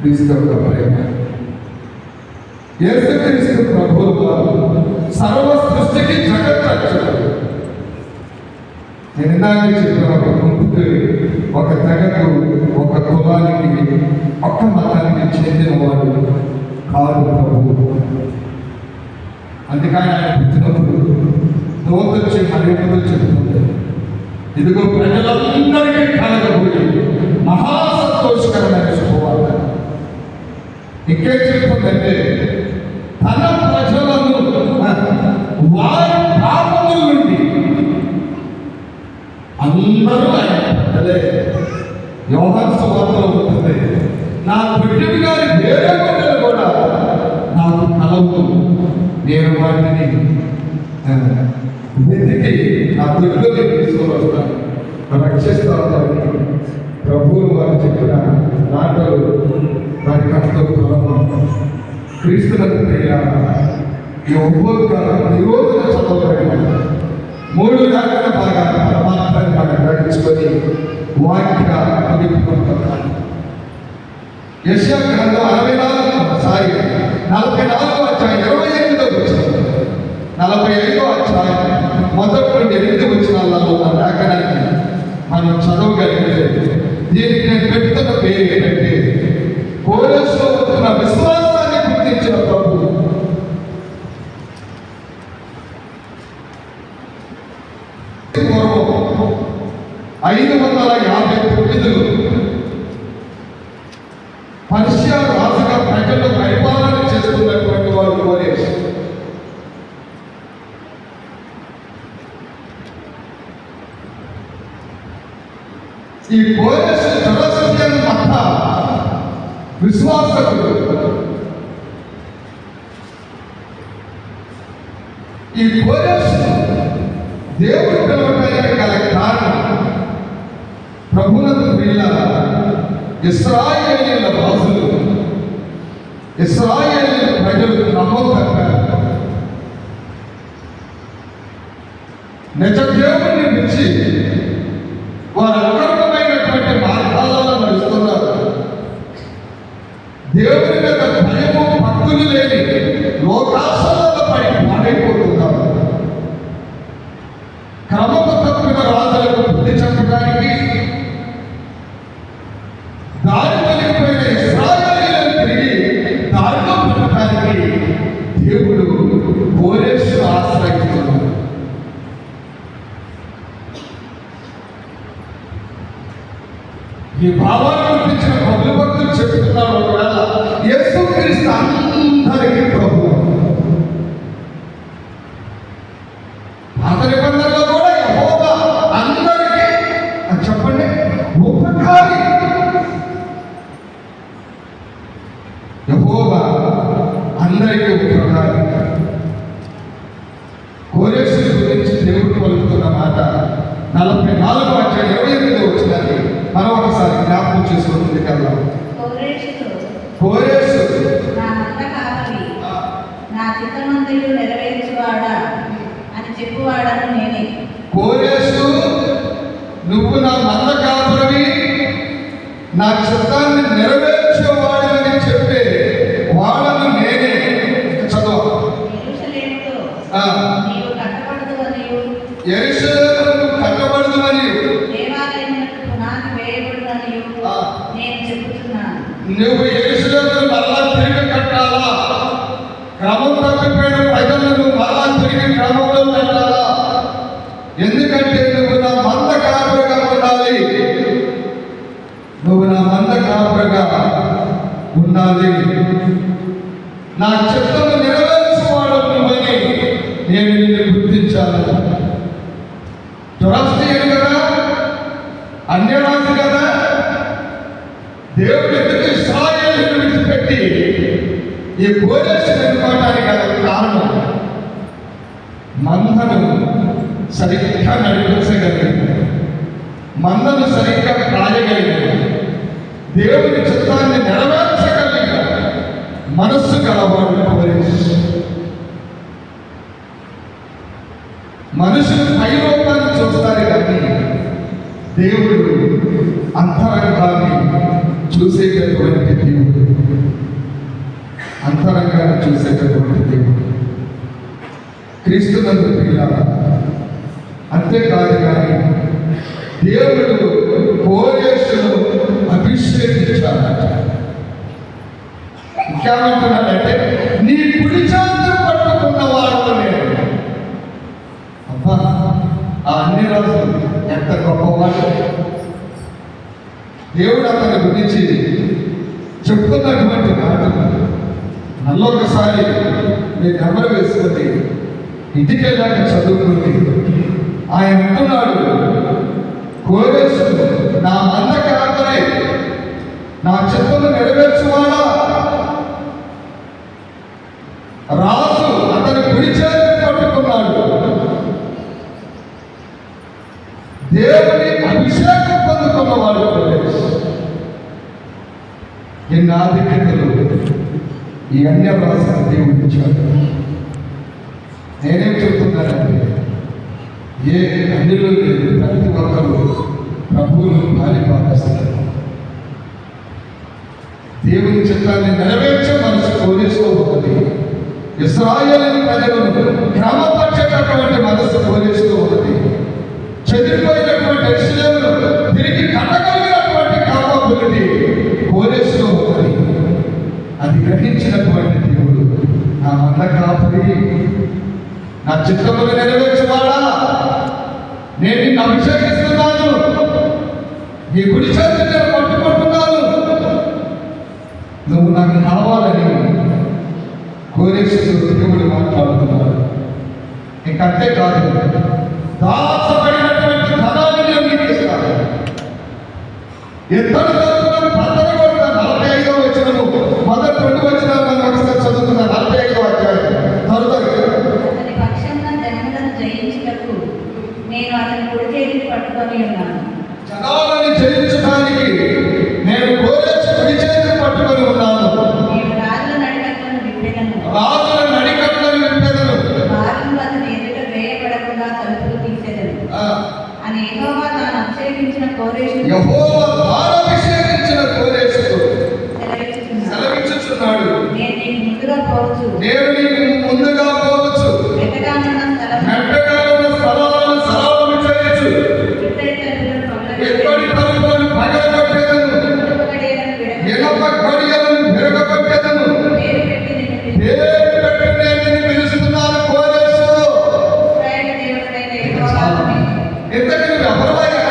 క్రీస్తు యొక్క ప్రేమ. యేసుక్రీస్తు ప్రభువుగా సర్వ సృష్టికి జగత్రక్షకుడు. నేను ఇందాక చెప్పిన ఒక గుంపుకి, ఒక తెగకు, ఒక కులానికి, ఒక్క మతానికి చెందినవాడు కాదు ప్రభువు. అందుకని ఆయన పుట్టినప్పుడు దోతొచ్చి మరింపులు చెప్తుంది, ఇదిగో ప్రజలందరికీ కలగబోయి మహాసంతోషకరమైన శుభవార్త. ఇంకేం చెప్తుందంటే, తన ప్రజలను వారి పాపముల నుండి అందరూ ఆయన ప్రజలే. యోహాను సువార్తలో ఉంటుంది, నా బిడ్డవి గారి వేరే బిడ్డలు కూడా నాకు కలవు, నేను వాటిని వెతికి నా బిడ్డలు తీసుకొని వస్తాను, రక్షిస్తాను. ప్రభువులు వారు చెప్పిన మాటలు వారి కష్టం ఫలము. క్రీస్తులకు ప్రియ ఈ ఉపోద్ఘాతం ఈ రోజున చదవబడిన 3 లేఖన భాగాలు పరమాత్మని మనం గ్రహించుకొని వాక్య ముగింపుకుంటున్నాను. యెషయా గ్రంథం 44వ అధ్యాయం 28వ వచనం, 45వ అధ్యాయం 1 నుండి 8 వచనాలలో ఉన్న లేఖనాన్ని మనం చదవగలిగితే, దీనికి నేను పెట్టుతున్న పేరు ఏంటంటే, కోరేసులో ఉంటున్న విశ్వాసాన్ని గుర్తించిన ప్రభు. పూర్వం 559 పర్షియా రాజుగా ప్రజలను పరిపాలన చేస్తున్నటువంటి వాడు కోరేసు. ఈ కోరేసు జెరూసలేం మత విశ్వాసకుడు. ఈ కోరేసు దేవుడు పిలవడానికి గల కారణం, ప్రభువునందు ప్రియులారా, ఇశ్రాయేలీయుల రాజులు, ఇశ్రాయేలీయుల ప్రజలు క్రమం తప్పారు. నిజ దేవుడిని విడిచి వారు అకర్మమైనటువంటి మార్గాలలో నడుస్తున్నారు. దేవుని మీద భయము భక్తులు లేని లోకాసనాలపై పాడైపోతున్నారు. క్రమము తప్పిన రాజులకు బుద్ధి చెప్పడానికి, దారి తొలగిపోయిన ఇశ్రాయేలీయులను తిరిగి దారిలో పెట్టడానికి దేవుడు కోరేసును ఆశ్రయిస్తున్నారు. ఈ భావాన్ని గుర్తించిన బదులు భక్తులు చెప్తున్నారు, ఒకవేళ యేసుక్రీస్తు అందరికీ ప్రభువు. పాత నిబంధనలో కూడా యెహోవా అందరికీ, చెప్పండి, ఉపకారి. యెహోవా అందరికీ ఉపకారి. కోరేసు గురించి దేవుడు పలుకుతున్న మాట 44వ అధ్యాయం 28వ వచనాన్ని మనం ఒకసారి జ్ఞాపకం చేసుకుంటుంది కదా. కోరేసు నా చిత్తమంతయు నెరవేర్చువాడా అని చెప్పువాడను నేనే. కోరేసు, నువ్వు నా మంద కాపురవి, నా చిత్తాన్ని నెరవేర్చేవాడని చెప్పే వాడను నేనే. చదువు. నీవు కట్టబడదు మరియు యెరూషలేము కట్టబడదు మరియు దేవాలయమునకు పునాది వేయబడదు అని నేను చెప్పుచున్నాను. నువ్వు యెరూషలేమును మరలా తిరిగి కట్టాలా? క్రమం తప్పిపోయిన ప్రజలను మరలా తిరిగి క్రమంలో పెట్టాలా? ఎందుకంటే నువ్వు నా మంద కాపురగా ఉండాలి. నువ్వు నా మంద కాపురగా ఉండాలి. నా చిత్తము నెరవేర్చువాడు నువ్వని నేను నిన్ను గుర్తించాను. దురస్థీయుడు కదా, అన్యరాజు కదా, దేవుడు ఎందుకు ఇశ్రాయేలును విడిచిపెట్టి ఈ కోరేసును ఎన్నుకోవడానికి గల కారణం, మందను సరిగ్గా నడిపించగలిగింది, మందను సరిగ్గా కాయగలిగింది, దేవుని చిత్తాన్ని నెరవేర్చగలిగిన మనస్సు గలవాడు కోరేసు. మనుషులు పై రూపాన్ని చూస్తారు కానీ దేవుడు అంతరంగాన్ని చూసేటటువంటి దేవుడు, అంతరంగాన్ని చూసేటటువంటి దేవుడు క్రీస్తునందు ప్రియులారా. అంతేకాదు కానీ దేవుడు కోరేషును అభిషేకించాడట. ఇంకేమంటున్నాడంటే నీ కుడి చేతులు పట్టుకున్నవాడు నేను. అబ్బా, ఆ అన్ని రోజులు ఎంత గొప్పవాడు. దేవుడు అతని గురించి చెప్తున్నటువంటి మాటలు మళ్ళొకసారి మీరు నెమరు వేసుకొని ఇంటికి వెళ్ళాక చదువుకుంటే ఆయన అంటున్నాడు, కోరేసు నా మంద కాపరి, నా చిత్తము నెరవేర్చువాడా. రాజు అతని కుడి చేతిని పట్టుకున్నాడు. దేవుని అభిషేకం పొందుకున్నవాడు కోరేసు. ఎన్ని ఆధిక్యతలు ఈ అన్య రాసిన దేవుడు ఇచ్చాడు. నేనేం చెప్తున్నానంటే ఏ అన్యులు లేదు, ప్రతి ఒక్కరు ప్రభువును పాలిపాటిస్తారు. దేవుని చిత్తాన్ని నెరవేర్చే మనసు కోరేసుకోబోతుంది. ఇశ్రాయేలు ప్రజలను క్రమపరిచేటటువంటి మనసు కోరేసుకోబోతుంది. చెదిరిపోయినటువంటి యెరూషలేమును తిరిగి కట్టగలిగినటువంటి కాపాబిలిటీ కోరేసుకోబోతుంది. అది గ్రహించినటువంటి దేవుడు నా మంద కాపరి, నా చిత్తమును నెరవేర్చువాడా, నేను నిన్ను అభిషేకిస్తున్నాను, నీ కుడి చేతిని నేను పట్టుకుంటున్నాను, నువ్వు నాకు కావాలని కోరేస్తూ దేవుడు మాట్లాడుతున్నాడు. ఇంకంతే కాదు, దాచబడినటువంటి ధనాన్ని నేను నీకు ఇస్తాను. ఇద్దరు తరపున భద్రత కొట్టిన 45వ వచనము మొదటి 2 వచనాలు మనం ఒకసారి చదువుతున్న 45వ అధ్యాయం అతని పక్షంగా జనములను జయించుటకు నేను అతని కుడి చేతిని పట్టుకొని ఉన్నాను. జనాలను జయించడానికి నేను కోరేసు కుడి చేతిని పట్టుకొని ఉన్నాను. నేను రాజుల నడికట్లను విప్పెదను, రాజుల నడికట్లను విప్పెదను, బాలులు అతని ఎదుట వేయబడకుండా తలుపులు తీసేదను అని యెహోవా తాను అభిషేకించిన కోరేషును యెహోవా తాను అభిషేకించిన కోరేసుకు సెలవిచ్చుచున్నాడు. నేను నీకు ముందుగా పోవచ్చు, నేను నీకు ముందుగా పోవచ్చు, మెట్టగానున్న మెట్టగానున్న స్థలాలను సరళము చేయొచ్చు, ఎక్కడి తలుపులను పగలగొట్టెదను, ఇనుప గడియలను విరగగొట్టెదను. పేరు పెట్టి నేను నిన్ను పిలుస్తున్నాను కోరేసు. ఇంతకీ నువ్వు ఎవరివయ్యా?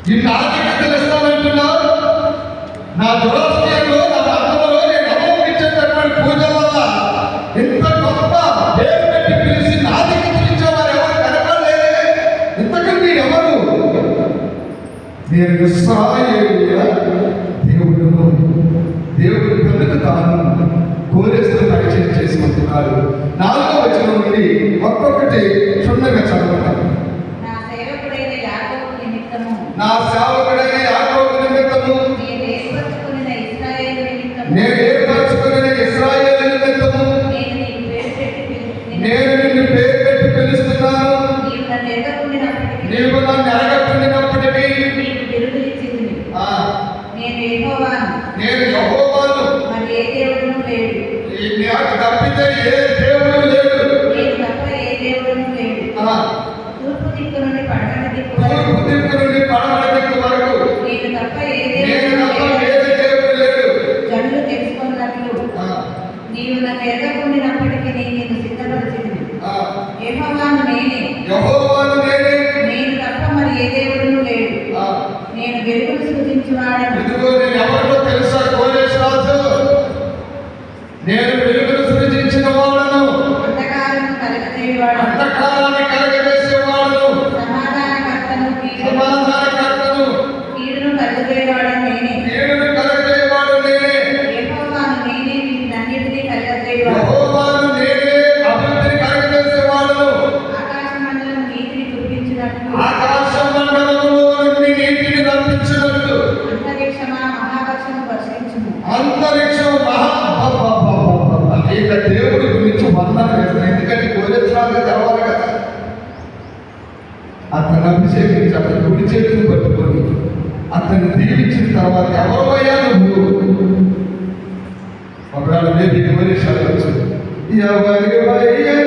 నిన్ను ఆధిక్యతలు ఇస్తానంటున్నావు. నా దురాశ్రయంలో, నా బంధంలో నేను అవలంబించేటటువంటి పూజల వల్ల ఇంత గొప్ప పేరు పెట్టి పిలిచి ఆధిక్యతలు ఇచ్చేవారు ఎవరు కనపడలేదే. ఇంతకంటే ఎవరు? నేను ఇశ్రాయేలీయుల దేవుడును. దేవుడు కనుక తాను కోరేస్తూ పరిచయం చేసుకుంటున్నాడు. 4వ వచనం నుండి ఒక్కొక్కటి క్షుణ్ణంగా చదవండి. నా సేవకుడైన యాకోబు నిమిత్తము, నా సేవకుడైన యాకోబు నిమిత్తము, నేను ఏర్పరచుకొనిన ఇశ్రాయేలు నిమిత్తము, నేను ఏర్పరచుకున్న ఇశ్రాయేలు నిమిత్తము నేను నిన్ను పేరు పెట్టి పిలుస్తున్నాను. నేను నిన్ను పేరు పెట్టి పిలుస్తున్నాను. నీవు నన్ను ఎరగకుండినప్పటికీ నీవు నన్ను ఎరగకుండినప్పటికీ నీకు బిరుదులిచ్చింది. నేను యెహోవాను, నేను యెహోవాను, మరి ఏ దేవుడును లేడు, నాకు తప్పితే ఏ దేవుడు లేడు, నేను తప్ప ఏ దేవుడును లేడు. తూర్పు దిక్కు నుండి పడమటి దిక్కు వరకు, తూర్పు దిక్కు నుండి పడమటి దిక్కు వరకు నేను తప్ప ఏ నేను తప్ప దేవుడు ఏ దేవుడు లేడు. జనులు తెలుసుకున్నట్లు నీవు నన్ను ఎరగకుండినప్పటికీ నేను నిన్ను సిద్ధపరిచింది. యెహోవాను నేనే, యెహోవాను నేనే, నేను తప్ప మరి ఏ దేవుడును లేడు. నేను వెలుగును సృజించువాడను. ఇదిగో నేను ఎవరిలో తెలుసా కోరేసు రాజు? నేను వెలుగును సృజించిన వాడను, అంధకారము కలగజేయువాడను, అంధకారాన్ని కలగజేసేవాడను, సమాధానకర్తను, సమాధానకర్తను, కీడును కలుగజేయువాడను నేనే. కీడును కలగజేయవాడు నేనే. యెహోవాను నేనే వీటన్నిటినీ కలుగజేయువాడను. యెహోవాను నేనే అభివృద్ధిని కలగజేసేవాడను. ఆకాశమండలం నీతిని కురిపించినట్లు, ఆకాశ మండలములో నుండి నీటిని రప్పించినట్టు అంతరిక్షమా మహావర్షము వర్షించుము. అంతరిక్షం ఇక దేవుడి గురించి వర్ణన చేస్తాను. ఎందుకంటే కోరేశ్వరాలు తెలవాలి కదా. అతను అభిషేకించి అతను కుడి చేతిని పట్టుకొని అతన్ని దీవించిన తర్వాత ఎవరయ్యా నువ్వు? ఒకవేళ మేబీ పోలీసు ఎవరి